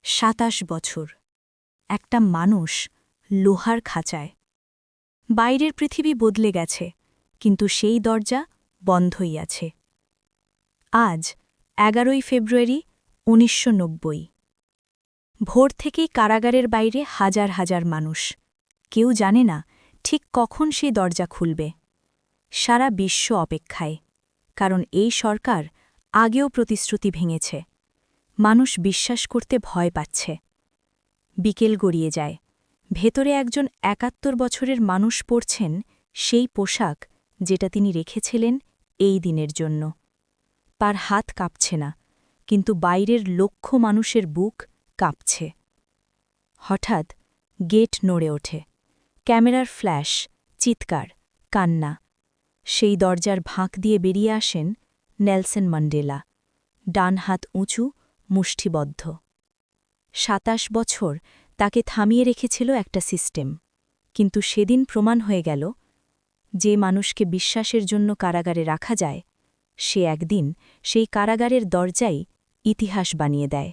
২৭ বছর একটা মানুষ লোহার খাঁচায়। বাইরের পৃথিবী বদলে গেছে, কিন্তু সেই দরজা বন্ধই আছে। আজ ১১ই ফেব্রুয়ারি ১৯৯০। ভোর থেকেই কারাগারের বাইরে হাজার হাজার মানুষ। কেউ জানে না ঠিক কখন সেই দরজা খুলবে। সারা বিশ্ব অপেক্ষায়, কারণ এই সরকার আগেও প্রতিশ্রুতি ভেঙেছে। মানুষ বিশ্বাস করতে ভয় পাচ্ছে। বিকেল গড়িয়ে যায়, ভেতরে একজন ৭১ বছরের মানুষ পরছেন সেই পোশাক যেটা তিনি রেখেছিলেন এই দিনের জন্য। তার হাত কাঁপছে না, কিন্তু বাইরের লক্ষ মানুষের বুক কাঁপছে। হঠাৎ গেট নড়ে ওঠে, ক্যামেরার ফ্ল্যাশ, চিৎকার, কান্না। সেই দরজার ভাঁক দিয়ে বেরিয়ে আসেন নেলসন ম্যান্ডেলা, ডান হাত উঁচু, মুষ্টিবদ্ধ। ২৭ বছর তাকে থামিয়ে রেখেছিল একটা সিস্টেম, কিন্তু সেদিন প্রমাণ হয়ে গেল, যে মানুষকে বিশ্বাসের জন্য কারাগারে রাখা যায়, সে একদিন সেই কারাগারের দরজাই ইতিহাস বানিয়ে দেয়।